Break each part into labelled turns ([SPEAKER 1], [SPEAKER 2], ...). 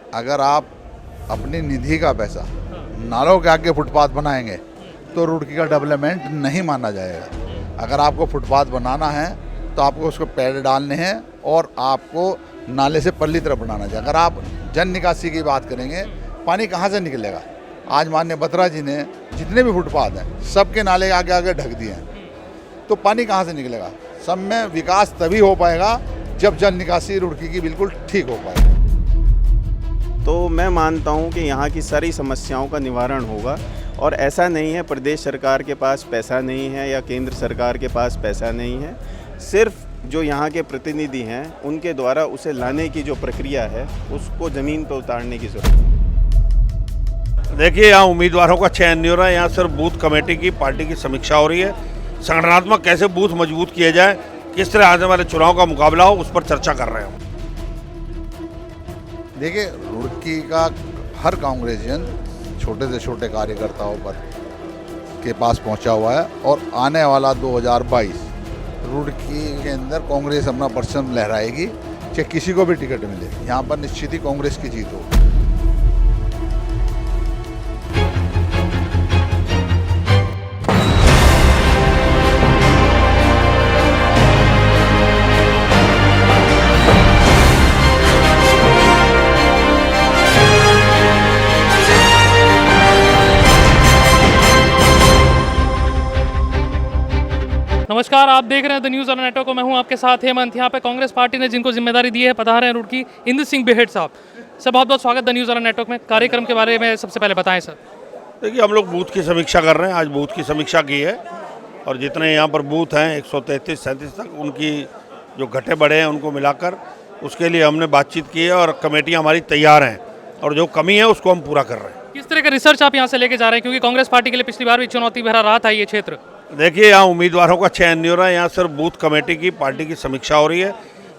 [SPEAKER 1] अगर आप अपनी निधि का पैसा नालों के आगे फुटपाथ बनाएंगे तो रुड़की का डेवलपमेंट नहीं माना जाएगा। अगर आपको फुटपाथ बनाना है तो आपको उसको पेड़ डालने हैं और आपको नाले से पल्ली तरफ बनाना चाहिए। अगर आप जन निकासी की बात करेंगे, पानी कहाँ से निकलेगा? आज माननीय बत्रा जी ने जितने भी फुटपाथ हैं सबके नाले आगे आगे ढक दिए हैं, तो पानी कहाँ से निकलेगा? सब में विकास तभी हो पाएगा जब जल निकासी रुड़की की बिल्कुल ठीक हो पाएगी।
[SPEAKER 2] तो मैं मानता हूं कि यहाँ की सारी समस्याओं का निवारण होगा और ऐसा नहीं है प्रदेश सरकार के पास पैसा नहीं है या केंद्र सरकार के पास पैसा नहीं है, सिर्फ जो यहाँ के प्रतिनिधि हैं उनके द्वारा उसे लाने की जो प्रक्रिया है उसको ज़मीन पर उतारने की ज़रूरत है।
[SPEAKER 3] देखिए, यहाँ उम्मीदवारों का चयन नहीं हो रहा है, यहाँ सिर्फ बूथ कमेटी की पार्टी की समीक्षा हो रही है। संगठनात्मक कैसे बूथ मजबूत किए जाए, किस तरह आने वाले चुनाव का मुकाबला हो, उस पर चर्चा कर रहे हैं।
[SPEAKER 1] देखिए, रुड़की का हर कांग्रेसियन छोटे से छोटे कार्यकर्ताओं पर के पास पहुंचा हुआ है और आने वाला 2022 रुड़की के अंदर कांग्रेस अपना परचम लहराएगी, चाहे किसी को भी टिकट मिले। यहाँ पर निश्चित ही कांग्रेस की जीत होगी।
[SPEAKER 4] नमस्कार, आप देख रहे हैं द न्यूज़ ऑन नेटवर्क। मैं हूं आपके साथ हेमंत। यहाँ पे कांग्रेस पार्टी ने जिनको जिम्मेदारी दी है पधारे हैं रुड़की इंद्र सिंह बेहड़ साहब। सर, बहुत बहुत स्वागत द न्यूज़ ऑन नेटवर्क में। कार्यक्रम के बारे में सबसे पहले बताएं सर।
[SPEAKER 3] देखिए, हम लोग बूथ की समीक्षा कर रहे हैं, आज बूथ की समीक्षा की है और जितने यहाँ पर बूथ हैं 133-37 तक, उनकी जो घटे बढ़े हैं उनको मिलाकर उसके लिए हमने बातचीत की है और कमेटियाँ हमारी तैयार हैं और जो कमी है उसको हम पूरा कर रहे हैं।
[SPEAKER 4] किस तरह का रिसर्च आप यहाँ से लेके जा रहे हैं, क्योंकि कांग्रेस पार्टी के लिए पिछली बार भी चुनौती भरा रहा था ये क्षेत्र?
[SPEAKER 3] देखिए, यहाँ उम्मीदवारों का चयन नहीं हो रहा है, यहाँ सिर्फ बूथ कमेटी की पार्टी की समीक्षा हो रही है।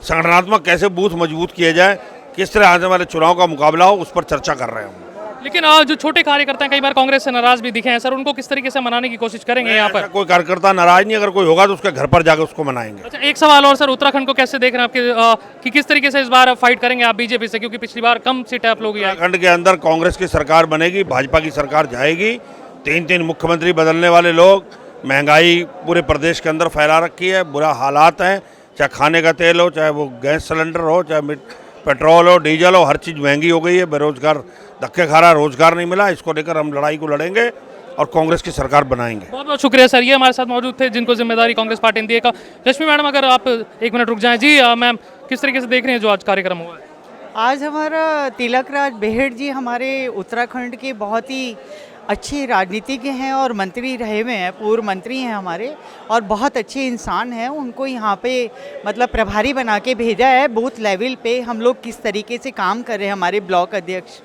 [SPEAKER 3] संगठनात्मक कैसे बूथ मजबूत किए जाए, किस तरह आने वाले चुनाव का मुकाबला हो, उस पर चर्चा कर रहे हैं हम।
[SPEAKER 4] लेकिन जो छोटे कार्यकर्ता हैं कई बार कांग्रेस से नाराज भी दिखे हैं सर, उनको किस तरीके से मनाने की कोशिश करेंगे यहाँ पर?
[SPEAKER 3] कोई कार्यकर्ता नाराज नहीं, अगर कोई होगा तो उसके घर पर जाकर उसको मनाएंगे।
[SPEAKER 4] अच्छा, एक सवाल और सर, उत्तराखंड को कैसे देख रहे हैं आपके कि किस तरीके से इस बार फाइट करेंगे आप बीजेपी से, क्योंकि पिछली बार कम सीटें आप लोग?
[SPEAKER 3] उत्तराखंड के अंदर कांग्रेस की सरकार बनेगी, भाजपा की सरकार जाएगी। 3-3 मुख्यमंत्री बदलने वाले लोग, महंगाई पूरे प्रदेश के अंदर फैला रखी है, बुरा हालात हैं, चाहे खाने का तेल हो, चाहे वो गैस सिलेंडर हो, चाहे पेट्रोल हो, डीजल हो, हर चीज़ महंगी हो गई है। बेरोजगार धक्के खा रहा है, रोजगार नहीं मिला। इसको लेकर हम लड़ाई को लड़ेंगे और कांग्रेस की सरकार बनाएंगे।
[SPEAKER 4] बहुत बहुत शुक्रिया सर। ये हमारे साथ मौजूद थे जिनको जिम्मेदारी कांग्रेस पार्टी ने दी है। रश्मि मैडम, अगर आप 1 मिनट रुक जाएं। जी मैम, किस तरीके से देख रहे हैं जो आज कार्यक्रम हुआ है?
[SPEAKER 5] आज हमारा तिलक राज बेहड़ जी हमारे उत्तराखंड के बहुत ही अच्छे राजनीतिज्ञ हैं और मंत्री रहे हुए हैं, पूर्व मंत्री हैं हमारे, और बहुत अच्छे इंसान हैं। उनको यहाँ पे मतलब प्रभारी बना के भेजा है। बूथ लेवल पे हम लोग किस तरीके से काम कर रहे हैं, हमारे ब्लॉक अध्यक्ष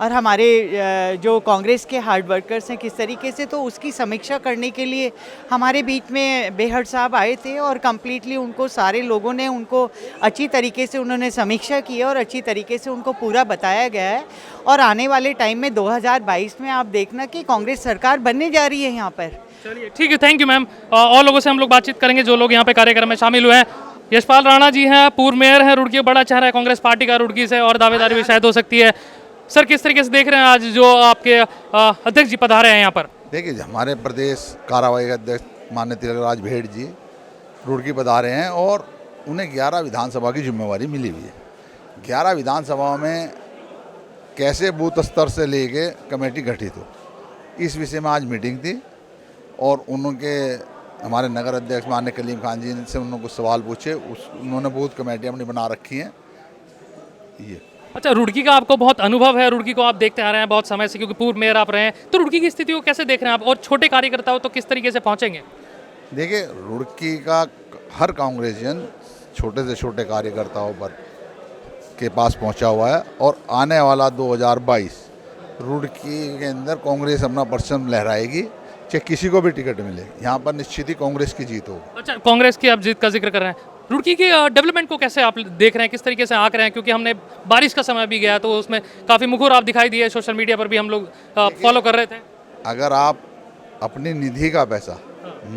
[SPEAKER 5] और हमारे जो कांग्रेस के हार्ड वर्कर्स हैं किस तरीके से, तो उसकी समीक्षा करने के लिए हमारे बीच में बेहड़ साहब आए थे और कम्प्लीटली उनको सारे लोगों ने उनको अच्छी तरीके से उन्होंने समीक्षा की है और अच्छी तरीके से उनको पूरा बताया गया है। और आने वाले टाइम में 2022 में आप देखना कि कांग्रेस सरकार बनने जा रही है यहाँ पर।
[SPEAKER 4] चलिए ठीक है, थैंक यू मैम। और लोगों से हम लोग बातचीत करेंगे जो लोग यहाँ पे कार्यक्रम में शामिल हुए हैं। यशपाल राणा जी हैं, पूर्व मेयर हैं रुड़की, बड़ा चेहरा है कांग्रेस पार्टी का रुड़की से और दावेदारी भी शायद हो सकती है। सर, किस तरीके से देख रहे हैं आज जो आपके अध्यक्ष जी पधारे हैं यहाँ पर?
[SPEAKER 1] देखिए, हमारे प्रदेश कार्यवाही अध्यक्ष माननीय तिलक राज बेहड़ जी रुड़की पधारे हैं और उन्हें 11 विधानसभा की जिम्मेवारी मिली हुई है। 11 विधानसभा में कैसे बूथ स्तर से लेके कमेटी गठित हो, इस विषय में आज मीटिंग थी और उनके हमारे नगर अध्यक्ष माननीय कलीम खान जी से उन्होंने कुछ सवाल पूछे, उन्होंने बूथ कमेटी अपनी बना रखी हैं। ये
[SPEAKER 4] अच्छा, रुड़की का आपको बहुत अनुभव है, रुड़की को आप देखते आ रहे हैं बहुत समय से, क्योंकि पूर्व मेयर आप रहे हैं, तो रुड़की की स्थिति को कैसे देख रहे हैं आप, और छोटे कार्यकर्ता हो तो किस तरीके से पहुंचेंगे?
[SPEAKER 1] देखिए, रुड़की का हर कांग्रेसियन छोटे से छोटे कार्यकर्ताओं पर के पास पहुंचा हुआ है और आने वाला 2022 रुड़की के अंदर कांग्रेस अपना परचम लहराएगी, चाहे किसी को भी टिकट मिले। यहाँ पर निश्चित ही कांग्रेस की जीत होगी।
[SPEAKER 4] अच्छा, कांग्रेस की आप जीत का जिक्र कर रहे हैं, रुड़की के डेवलपमेंट को कैसे आप देख रहे हैं, किस तरीके से आंक रहे हैं? क्योंकि हमने बारिश का समय भी गया तो उसमें काफ़ी मुखर आप दिखाई दिए, सोशल मीडिया पर भी हम लोग फॉलो कर रहे थे।
[SPEAKER 1] अगर आप अपनी निधि का पैसा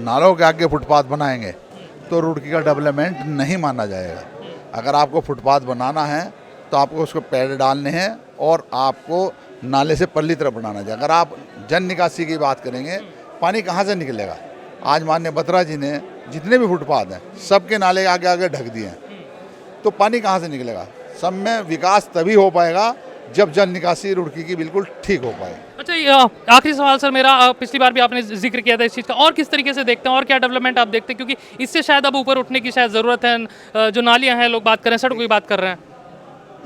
[SPEAKER 1] नालों के आगे फुटपाथ बनाएंगे तो रुड़की का डेवलपमेंट नहीं माना जाएगा। अगर आपको फुटपाथ बनाना है तो आपको उसको पेड़ डालने हैं और आपको नाले से परली तरफ बनाना चाहिए। अगर आप जन निकासी की बात करेंगे, पानी कहाँ से निकलेगा? आज माननीय बत्रा जी ने जितने भी फुटपाथ हैं सबके नाले आगे आगे ढक दिए हैं, तो पानी कहाँ से निकलेगा? सब में विकास तभी हो पाएगा जब जल निकासी रुड़की की बिल्कुल ठीक हो पाए।
[SPEAKER 4] अच्छा, ये आखिरी सवाल सर मेरा, पिछली बार भी आपने जिक्र किया था इस चीज़ का, और किस तरीके से देखते हैं और क्या डेवलपमेंट आप देखते हैं, क्योंकि इससे शायद अब ऊपर उठने की शायद ज़रूरत है। जो नालियाँ हैं, लोग बात कर रहे हैं, सड़कों की बात कर रहे हैं।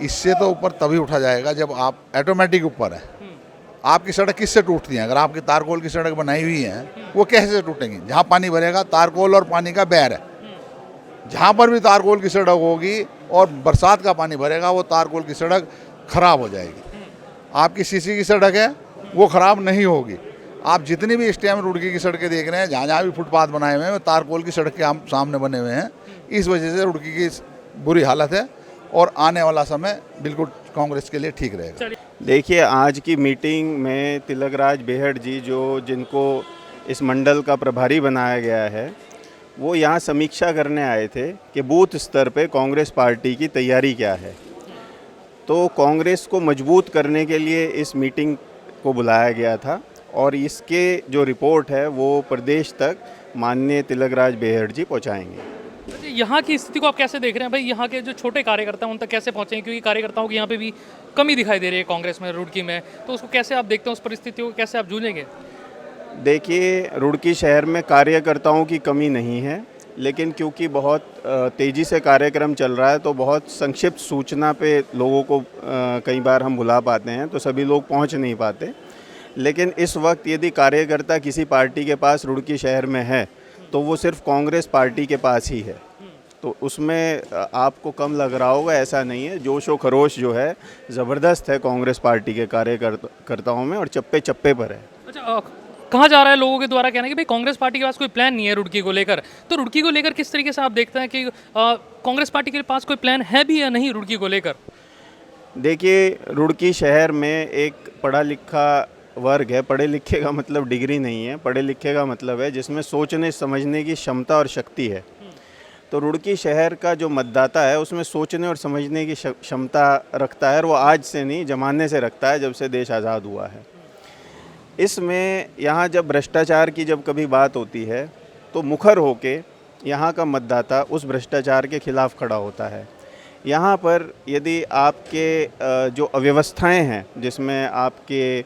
[SPEAKER 1] इससे तो ऊपर तभी उठा जाएगा जब आप ऑटोमेटिक ऊपर है। आपकी सड़क किससे टूटती है? अगर आपकी तारकोल की सड़क बनाई हुई है, वो कैसे टूटेंगी? जहाँ पानी भरेगा, तारकोल और पानी का बैर है। जहाँ पर भी तारकोल की सड़क होगी और बरसात का पानी भरेगा, वो तारकोल की सड़क खराब हो जाएगी। आपकी सीसी की सड़क है, वो खराब नहीं होगी। आप जितनी भी इस टाइम रुड़की की सड़कें देख रहे हैं, जहाँ जहाँ भी फुटपाथ बनाए हुए हैं, वो तारकोल की सड़क के सामने बने हुए हैं। इस वजह से रुड़की की बुरी हालत है और आने वाला समय बिल्कुल कांग्रेस के लिए ठीक रहेगा।
[SPEAKER 2] देखिए, आज की मीटिंग में तिलकराज बेहड़ जी जिनको इस मंडल का प्रभारी बनाया गया है, वो यहाँ समीक्षा करने आए थे कि बूथ स्तर पे कांग्रेस पार्टी की तैयारी क्या है। तो कांग्रेस को मजबूत करने के लिए इस मीटिंग को बुलाया गया था और इसके जो रिपोर्ट है वो प्रदेश तक माननीय तिलकराज बेहड़ जी पहुँचाएँगे।
[SPEAKER 4] यहाँ की स्थिति को आप कैसे देख रहे हैं भाई? यहाँ के जो छोटे कार्यकर्ता हैं उन तक कैसे पहुँचेंगे, क्योंकि कार्यकर्ताओं की यहाँ पे भी कमी दिखाई दे रही है कांग्रेस में, रुड़की में, तो उसको कैसे आप देखते हैं? उस परिस्थितियों को कैसे आप जूझेंगे?
[SPEAKER 2] देखिए, रुड़की शहर में कार्यकर्ताओं की कमी नहीं है, लेकिन क्योंकि बहुत तेज़ी से कार्यक्रम चल रहा है तो बहुत संक्षिप्त सूचना पे लोगों को कई बार हम बुला पाते हैं, तो सभी लोग पहुंच नहीं पाते। लेकिन इस वक्त यदि कार्यकर्ता किसी पार्टी के पास रुड़की शहर में है तो वो सिर्फ कांग्रेस पार्टी के पास ही है, तो उसमें आपको कम लग रहा होगा, ऐसा नहीं है। जोश व खरोश जो है ज़बरदस्त है कांग्रेस पार्टी के कार्यकर्ताओं में और चप्पे चप्पे पर है।
[SPEAKER 4] अच्छा, कहा जा रहा है लोगों के द्वारा कहना है कि भाई कांग्रेस पार्टी के पास कोई प्लान नहीं है रुड़की को लेकर, तो रुड़की को लेकर किस तरीके से आप देखते हैं कि कांग्रेस पार्टी के पास कोई प्लान है भी या नहीं रुड़की को लेकर?
[SPEAKER 2] देखिए, रुड़की शहर में एक पढ़ा लिखा वर्ग है। पढ़े लिखे का मतलब डिग्री नहीं है, पढ़े लिखे का मतलब है जिसमें सोचने समझने की क्षमता और शक्ति है। तो रुड़की शहर का जो मतदाता है उसमें सोचने और समझने की क्षमता रखता है, और वो आज से नहीं, ज़माने से रखता है, जब से देश आज़ाद हुआ है। इसमें यहाँ जब भ्रष्टाचार की जब कभी बात होती है तो मुखर होके यहाँ का मतदाता उस भ्रष्टाचार के खिलाफ खड़ा होता है। यहाँ पर यदि आपके जो अव्यवस्थाएं हैं, जिसमें आपके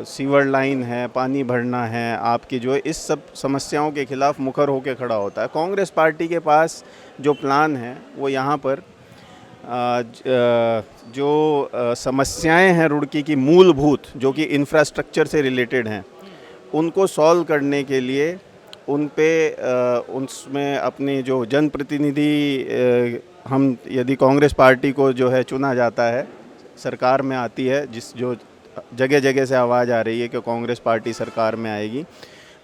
[SPEAKER 2] सीवर लाइन है, पानी भरना है, आपकी जो इस सब समस्याओं के खिलाफ मुखर होकर खड़ा होता है। कांग्रेस पार्टी के पास जो प्लान है वो यहाँ पर जो समस्याएं हैं रुड़की की मूलभूत, जो कि इंफ्रास्ट्रक्चर से रिलेटेड हैं, उनको सॉल्व करने के लिए उसमें अपने जो जनप्रतिनिधि हम यदि कांग्रेस पार्टी को जो है चुना जाता है, सरकार में आती है, जो जगह जगह से आवाज़ आ रही है कि कांग्रेस पार्टी सरकार में आएगी,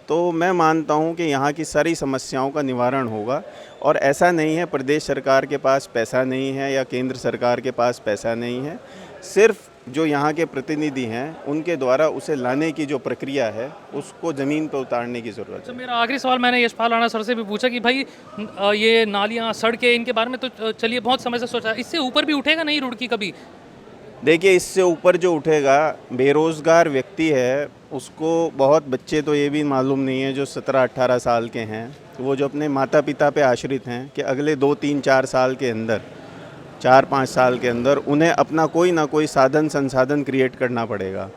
[SPEAKER 2] तो मैं मानता हूं कि यहाँ की सारी समस्याओं का निवारण होगा। और ऐसा नहीं है प्रदेश सरकार के पास पैसा नहीं है या केंद्र सरकार के पास पैसा नहीं है, सिर्फ जो यहाँ के प्रतिनिधि हैं उनके द्वारा उसे लाने की जो प्रक्रिया है उसको ज़मीन पर उतारने की ज़रूरत है।
[SPEAKER 4] मेरा आखिरी सवाल मैंने यशपाल राणा सर से भी पूछा कि भाई ये नालियाँ, सड़कें, इनके बारे में तो चलिए बहुत समय से सोचा, इससे ऊपर भी उठेगा नहीं रुड़की कभी?
[SPEAKER 2] देखिए, इससे ऊपर जो उठेगा, बेरोज़गार व्यक्ति है उसको, बहुत बच्चे तो ये भी मालूम नहीं है जो 17-18 साल के हैं, वो जो अपने माता पिता पे आश्रित हैं कि अगले 2-3-4 साल के अंदर, 4-5 साल के अंदर उन्हें अपना कोई ना कोई साधन संसाधन क्रिएट करना पड़ेगा।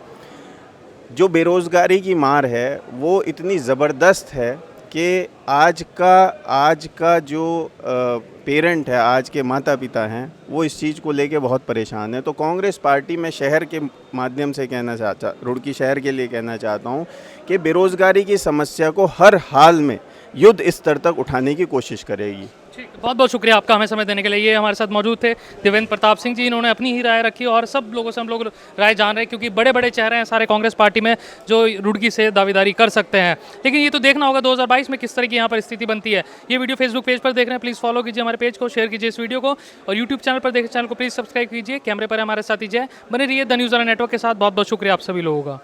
[SPEAKER 2] जो बेरोज़गारी की मार है वो इतनी ज़बरदस्त है कि आज का जो पेरेंट है, आज के माता पिता हैं, वो इस चीज़ को लेके बहुत परेशान है। तो कांग्रेस पार्टी में शहर के माध्यम से रुड़की शहर के लिए कहना चाहता हूँ कि बेरोज़गारी की समस्या को हर हाल में युद्ध स्तर तक उठाने की कोशिश करेगी।
[SPEAKER 4] ठीक, बहुत बहुत शुक्रिया आपका हमें समय देने के लिए। ये हमारे साथ मौजूद थे देवेंद्र प्रताप सिंह जी, इन्होंने अपनी ही राय रखी और सब लोगों से हम लोग राय जान रहे हैं, क्योंकि बड़े बड़े चेहरे हैं सारे कांग्रेस पार्टी में जो रुड़की से दावेदारी कर सकते हैं, लेकिन ये तो देखना होगा 2022 में किस तरह की यहाँ पर स्थिति बनती है। ये वीडियो फेसबुक पेज पर देख रहे हैं, प्लीज़ फॉलो कीजिए हमारे पेज को, शेयर कीजिए इस वीडियो को, और यूट्यूब चैनल पर देखें चैनल को प्लीज़ सब्सक्राइब कीजिए। कैमरे पर हमारे साथ ही जय, बने रहिए द न्यूज़ वाला नेटवर्क के साथ। बहुत बहुत शुक्रिया आप सभी लोगों का।